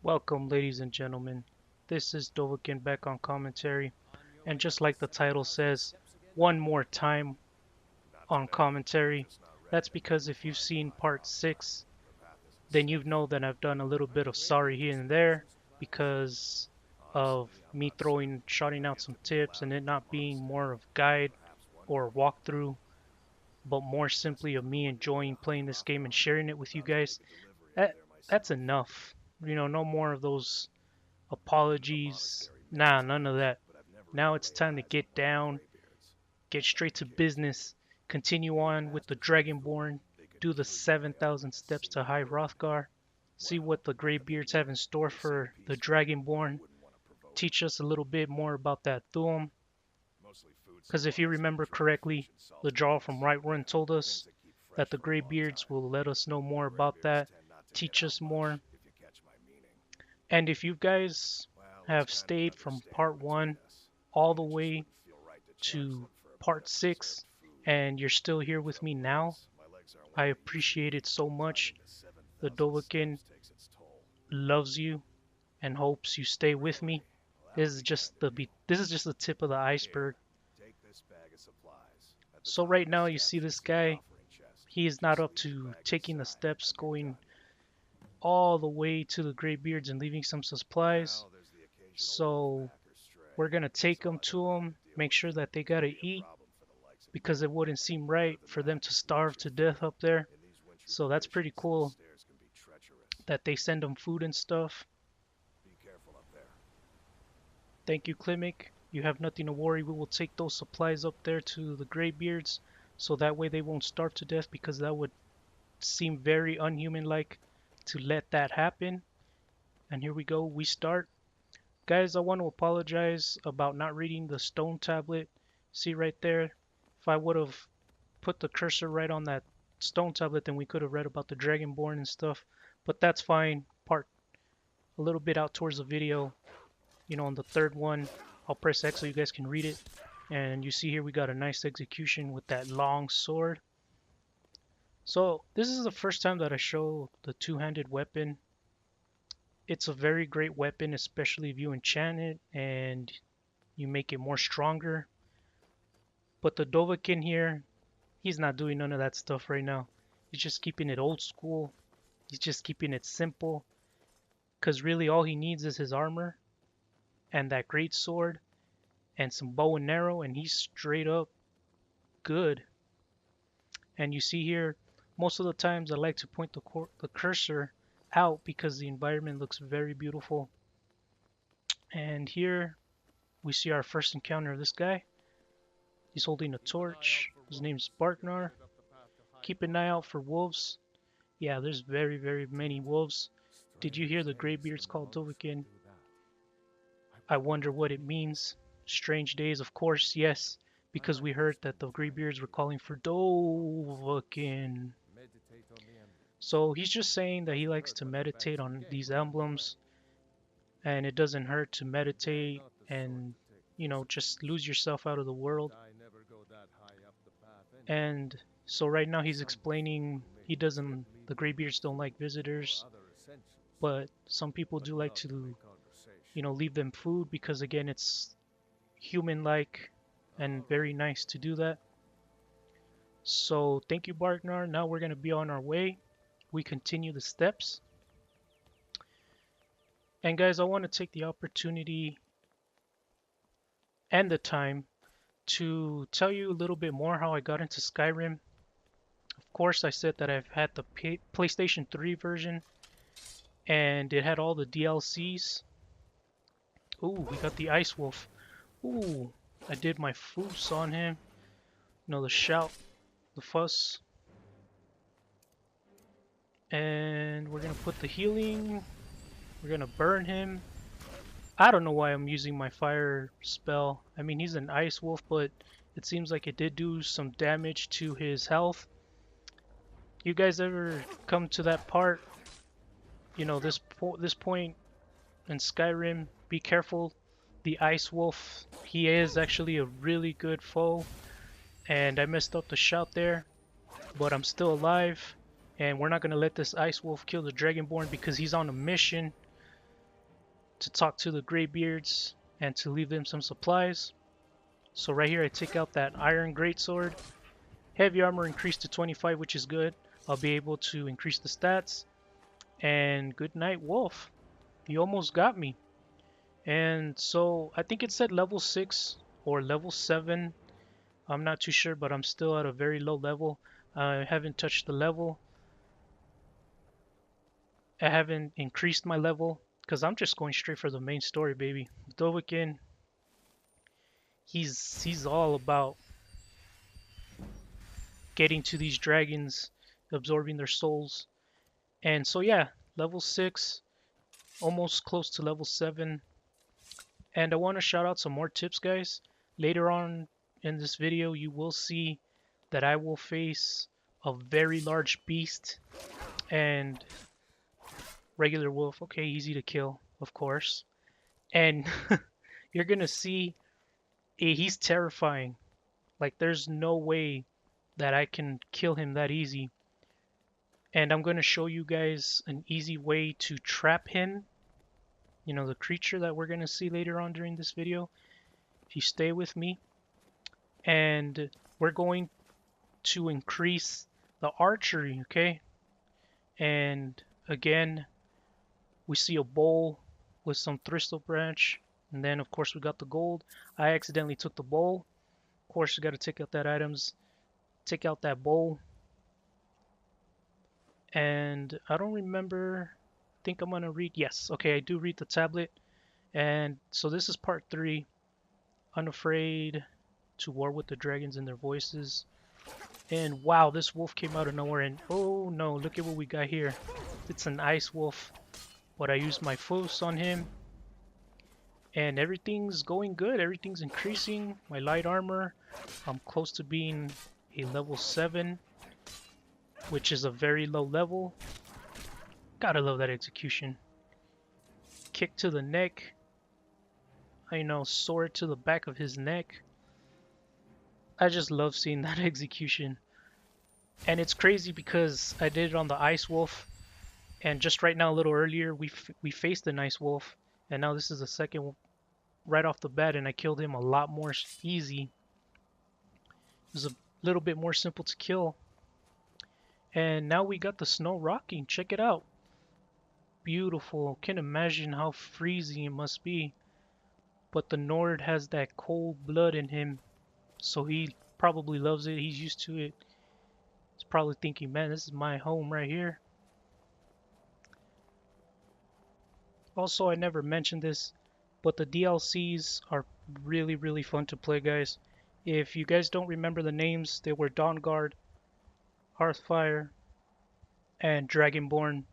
Welcome, ladies and gentlemen. This is Dovakin back on commentary, and just like the title says, one more time on commentary. That's because if you've seen part 6, then you know that I've done a little bit of sorry here and there because of me shouting out some tips and it not being more of guide or walkthrough, but more simply of me enjoying playing this game and sharing it with you guys. That's enough. No more of those apologies. Nah, none of that. Now it's time to get down, get straight to business, continue on with the Dragonborn, do the 7,000 steps to High Hrothgar, see what the Greybeards have in store for the Dragonborn, teach us a little bit more about that Thuum. Because if you remember correctly, the Jarl from Whiterun told us that the Greybeards will let us know more about that, teach us more. And if you guys have stayed from part 1 all the way to part 6 and you're still here with me now, I appreciate it so much. The Dovahkiin loves you and hopes you stay with me. This is just the tip of the iceberg. So right now you see this guy, he is not up to taking the steps going all the way to the Greybeards and leaving some supplies. So we're gonna take them to them, make sure that they gotta eat, because it wouldn't seem right for them to starve to death up there. So that's pretty cool that they send them food and stuff. Thank you, Klimek. You have nothing to worry. We will take those supplies up there to the Greybeards, so that way they won't starve to death, because that would seem very unhuman-like to let that happen. And here we go, we start. Guys, I want to apologize about not reading the stone tablet. See right there, if I would have put the cursor right on that stone tablet, then we could have read about the Dragonborn and stuff. But that's fine. Part a little bit out towards the video. On the third one, I'll press X so you guys can read it. And you see here we got a nice execution with that long sword. So this is the first time that I show the two-handed weapon. It's a very great weapon, especially if you enchant it and you make it more stronger. But the Dovahkiin here, he's not doing none of that stuff right now. He's just keeping it old school. He's just keeping it simple. Because really all he needs is his armor and that great sword and some bow and arrow, and he's straight up good. And you see here, most of the times I like to point the cursor out because the environment looks very beautiful. And here we see our first encounter of this guy. He's holding a torch. His name's Barknar. Keep an eye out for wolves. Yeah, there's very, very many wolves. Did you hear the Greybeards called Dovahkiin? I wonder what it means. Strange days, of course, yes, because we heard that the Greybeards were calling for Dovahkiin. So he's just saying that he likes to meditate on these emblems, and it doesn't hurt to meditate and, just lose yourself out of the world. And so right now he's explaining the Greybeards don't like visitors, but some people do like to, leave them food, because again, it's human-like and very nice to do that. So thank you, Barknar. Now we're going to be on our way. We continue the steps. And guys, I want to take the opportunity and the time to tell you a little bit more how I got into Skyrim. Of course, I said that I've had the PlayStation 3 version, and it had all the DLCs. Ooh, we got the Ice Wolf. Ooh, I did my foos on him. The shout, the fuss. And we're gonna put the healing. We're gonna burn him. I don't know why I'm using my fire spell. I mean, he's an Ice Wolf, but it seems like it did do some damage to his health. You guys ever come to that part? This point in Skyrim, be careful. The Ice Wolf, he is actually a really good foe, and I messed up the shout there, but I'm still alive, and we're not gonna let this Ice Wolf kill the Dragonborn because he's on a mission. to talk to the Greybeards and to leave them some supplies. So right here I take out that iron greatsword. Heavy armor increased to 25, which is good. I'll be able to increase the stats. And good night, Wolf. You almost got me. And so I think it said level 6 or level 7. I'm not too sure, but I'm still at a very low level. I haven't touched the level. I haven't increased my level because I'm just going straight for the main story, baby. Dovahkiin, he's all about getting to these dragons, absorbing their souls. And so yeah, level 6, almost close to level 7. And I want to shout out some more tips, guys. Later on in this video, you will see that I will face a very large beast and regular wolf. Okay, easy to kill, of course. And you're gonna see he's terrifying. Like there's no way that I can kill him that easy. And I'm gonna show you guys an easy way to trap him. You know, the creature that we're gonna see later on during this video. If you stay with me. And we're going to increase the archery, okay? And again, we see a bowl with some thistle branch. And then, of course, we got the gold. I accidentally took the bowl. Of course, you got to take out that items. Take out that bowl. And I don't remember. I think I'm going to read. Yes, okay, I do read the tablet. And so this is part 3. Unafraid to war with the dragons and their voices. And wow, this wolf came out of nowhere. And oh no, look at what we got here. It's an ice wolf. But I used my foos on him. And everything's going good. Everything's increasing. My light armor. I'm close to being a level 7. Which is a very low level. Gotta love that execution. Kick to the neck. I know, sword to the back of his neck. I just love seeing that execution. And it's crazy because I did it on the ice wolf. And just right now, a little earlier, we faced an ice wolf. And now this is the second right off the bat, and I killed him a lot more easy. It was a little bit more simple to kill. And now we got the snow rocking. Check it out. Beautiful. Can't imagine how freezing it must be. But the Nord has that cold blood in him. So he probably loves it. He's used to it. He's probably thinking, man, this is my home right here. Also, I never mentioned this, but the DLCs are really, really fun to play, guys. If you guys don't remember the names, they were Dawnguard, Hearthfire, and Dragonborn.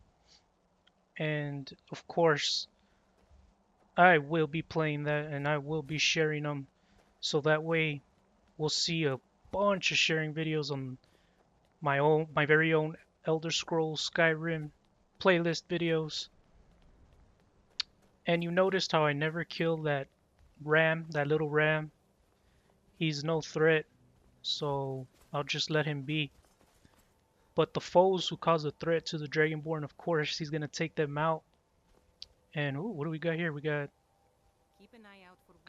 And of course, I will be playing that and I will be sharing them. So that way, we'll see a bunch of sharing videos on my very own Elder Scrolls Skyrim playlist videos. And you noticed how I never killed that ram, that little ram. He's no threat, so I'll just let him be. But the foes who cause a threat to the Dragonborn, of course, he's gonna take them out. And ooh, what do we got here? We got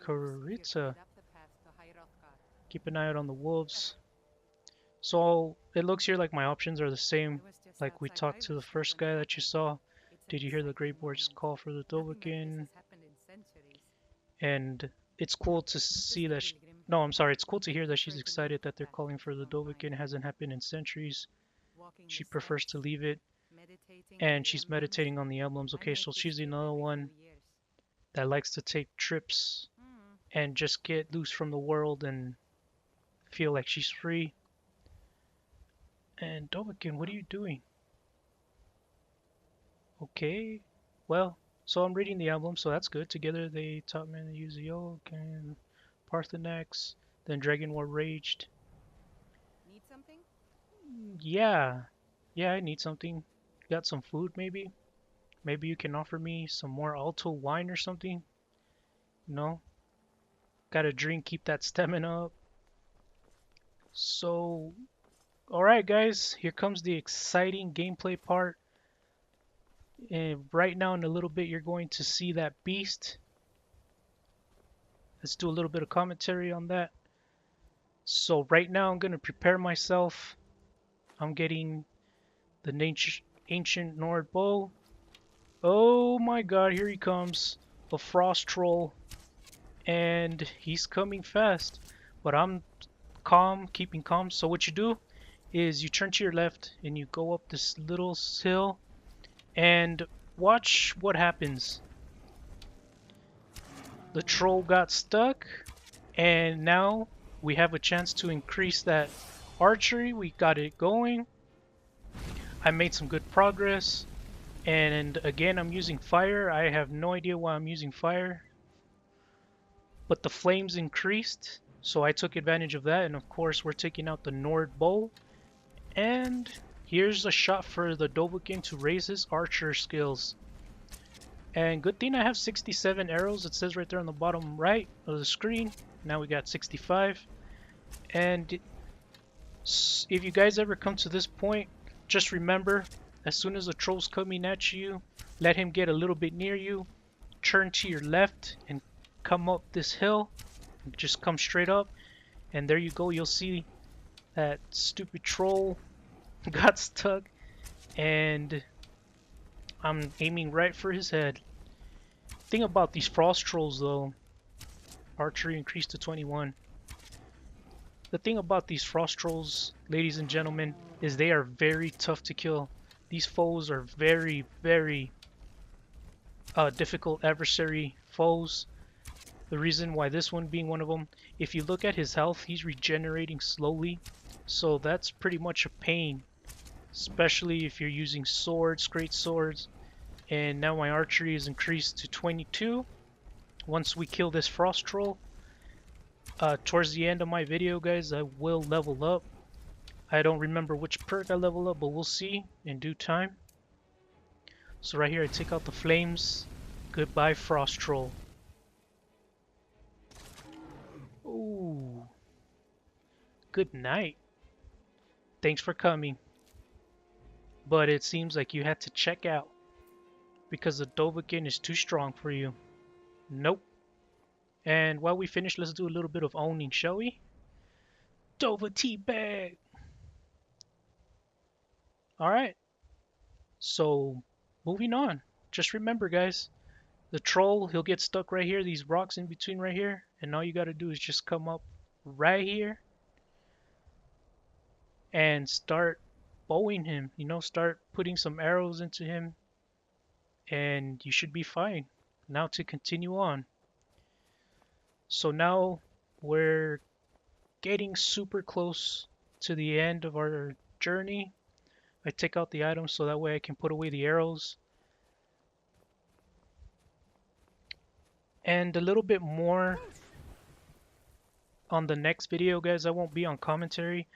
Karitsa. Keep an eye out on the wolves. So it looks here like my options are the same. Like we talked to the first guy that you saw. Did you hear the Greybeards call for the Dovahkiin? And it's cool to see that. No, I'm sorry. It's cool to hear that she's excited that they're calling for the Dovahkiin. It hasn't happened in centuries. She prefers to leave it. And she's meditating on the emblems. Okay, so she's another one that likes to take trips and just get loose from the world and feel like she's free. And Dovahkiin, what are you doing? Okay, well, so I'm reading the emblem, so that's good. Together they taught men to use the yoke and Parthenax, then Dragon War raged. Need something? Yeah, I need something. Got some food maybe? Maybe you can offer me some more Alto wine or something? No? Got a drink, keep that stamina up. So, alright guys, here comes the exciting gameplay part. And right now in a little bit you're going to see that beast. Let's do a little bit of commentary on that. So right now I'm going to prepare myself. I'm getting the ancient Nord bow. Oh my god, here he comes. A frost troll. And he's coming fast. But I'm calm, keeping calm. So what you do is you turn to your left and you go up this little hill and watch what happens. The troll got stuck and now we have a chance to increase that archery. We got it going. I made some good progress. And again, I'm using fire. I have no idea why I'm using fire. But the flames increased, so I took advantage of that. And of course, we're taking out the Nord bow. And here's a shot for the Dovahkiin to raise his archer skills. And good thing I have 67 arrows. It says right there on the bottom right of the screen. Now we got 65. And if you guys ever come to this point, just remember, as soon as the troll's coming at you, let him get a little bit near you, turn to your left and come up this hill. Just come straight up, and there you go. You'll see that stupid troll got stuck, and I'm aiming right for his head. Thing about these frost trolls though, archery increased to 21. The thing about these frost trolls, ladies and gentlemen, is they are very tough to kill. These foes are very, very difficult adversary foes. The reason why this one being one of them, if you look at his health, he's regenerating slowly. So that's pretty much a pain, especially if you're using swords, great swords. And now my archery is increased to 22. Once we kill this frost troll, towards the end of my video, guys, I will level up. I don't remember which perk I level up, but we'll see in due time. So right here, I take out the flames. Goodbye, frost troll. Ooh. Good night. Thanks for coming. But it seems like you had to check out because the Dovahkiin is too strong for you. Nope. And while we finish, let's do a little bit of owning, shall we? Dova teabag! Alright. So, moving on. Just remember, guys, the troll, he'll get stuck right here, these rocks in between right here, and all you gotta do is just come up right here and start bowing him, you know, start putting some arrows into him, and you should be fine. Now to continue on. So now we're getting super close to the end of our journey. I take out the items so that way I can put away the arrows. And a little bit more on the next video, guys. I won't be on commentary,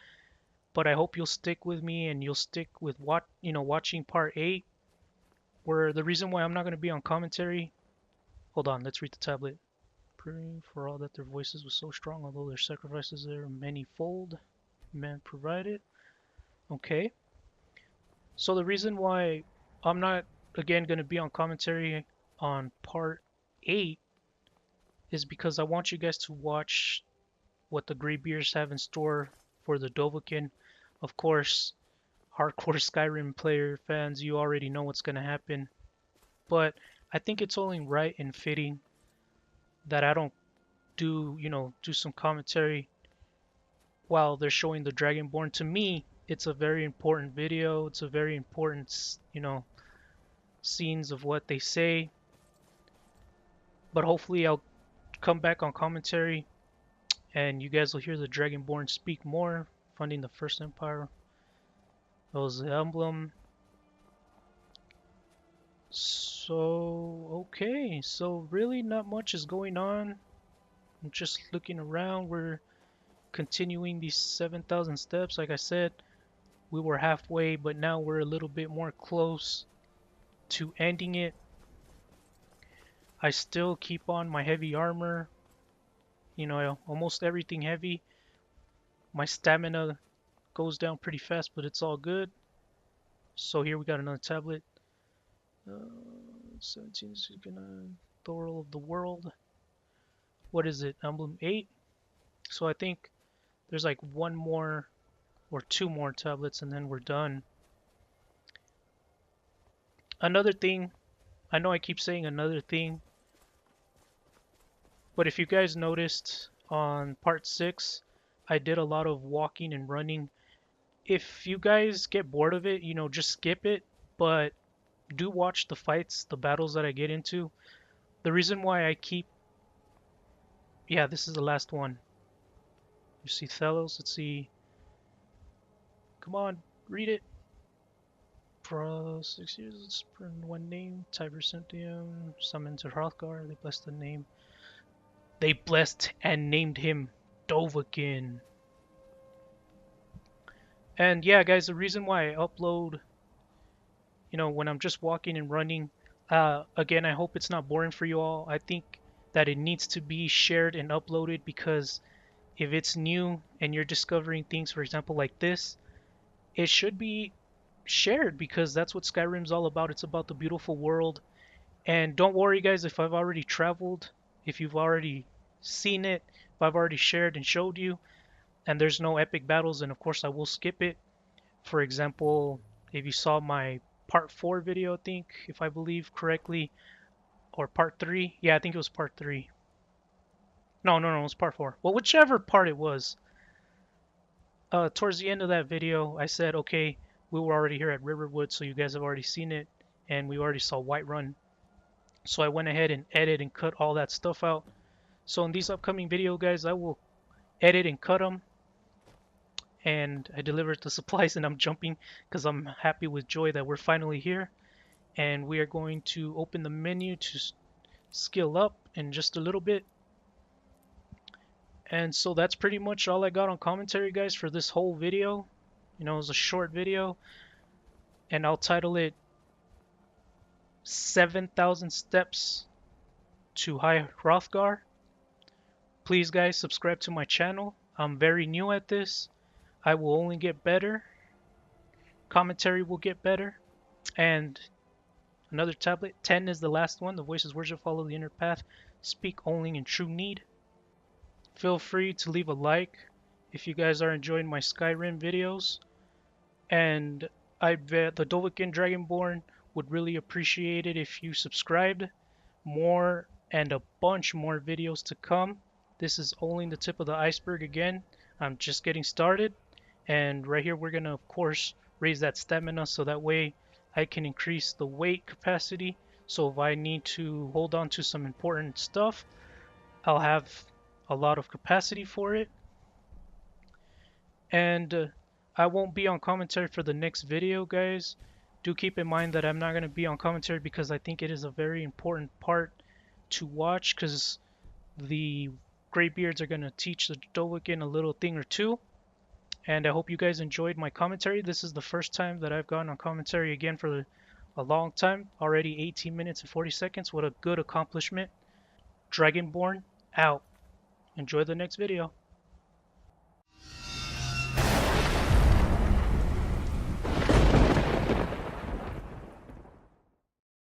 but I hope you'll stick with me and you'll stick with watching part 8. Where the reason why I'm not going to be on commentary. Hold on, let's read the tablet. Praying for all that their voices was so strong, although their sacrifices are manyfold. Man provided. Okay. So the reason why I'm not again going to be on commentary on part 8 is because I want you guys to watch what the Greybeards have in store for the Dovahkiin. Of course, hardcore Skyrim player fans, you already know what's going to happen. But I think it's only right and fitting that I don't do some commentary while they're showing the Dragonborn. To me, it's a very important video. It's a very important, scenes of what they say. But hopefully I'll come back on commentary and you guys will hear the Dragonborn speak more, funding the First Empire. That was the emblem. So, okay, so really not much is going on. I'm just looking around. We're continuing these 7,000 steps. Like I said, we were halfway, but now we're a little bit more close to ending it. I still keep on my heavy armor. Almost everything heavy. My stamina goes down pretty fast, but it's all good. So here we got another tablet. 17 is gonna Thorol of the world. What is it? Emblem 8. So I think there's like one more or two more tablets and then we're done. Another thing, I know I keep saying another thing, but if you guys noticed on part 6, I did a lot of walking and running. If you guys get bored of it, just skip it, but do watch the fights, the battles that I get into. The reason why I keep, yeah, this is the last one. You see Thelos, let's see, come on, read it. For 6 years, let's burn one name, Tiber Cynthium, summoned to Hrothgar, they blessed the name. They blessed and named him Dovahkiin. And yeah, guys, the reason why I upload, when I'm just walking and running, again, I hope it's not boring for you all. I think that it needs to be shared and uploaded because if it's new and you're discovering things, for example, like this, it should be shared because that's what Skyrim's all about. It's about the beautiful world. And don't worry, guys, if I've already traveled, if you've already seen it, if I've already shared and showed you, and there's no epic battles, and of course I will skip it. For example, if you saw my part 4 video, I think, if I believe correctly, or part 3. Yeah, I think it was part 3. No, no, no, it was part 4. Well, whichever part it was. Towards the end of that video, I said, okay, we were already here at Riverwood, so you guys have already seen it, and we already saw Whiterun. So I went ahead and edited and cut all that stuff out. So in these upcoming video, guys, I will edit and cut them, and I delivered the supplies, and I'm jumping because I'm happy with joy that we're finally here, and we are going to open the menu to skill up in just a little bit. And so that's pretty much all I got on commentary, guys, for this whole video. It was a short video, and I'll title it 7,000 Steps to High Hrothgar. Please, guys, subscribe to my channel. I'm very new at this. I will only get better. Commentary will get better. And another tablet. 10 is the last one. The voices words will follow the inner path. Speak only in true need. Feel free to leave a like if you guys are enjoying my Skyrim videos. And I bet the Dovahkiin Dragonborn would really appreciate it if you subscribed. More and a bunch more videos to come. This is only the tip of the iceberg again. I'm just getting started. And right here we're going to, of course, raise that stamina so that way I can increase the weight capacity. So if I need to hold on to some important stuff, I'll have a lot of capacity for it. And I won't be on commentary for the next video, guys. Do keep in mind that I'm not going to be on commentary because I think it is a very important part to watch because the Greybeards are going to teach the Dovahkiin a little thing or two. And I hope you guys enjoyed my commentary. This is the first time that I've gone on commentary again for a long time. Already 18 minutes and 40 seconds. What a good accomplishment. Dragonborn out. Enjoy the next video.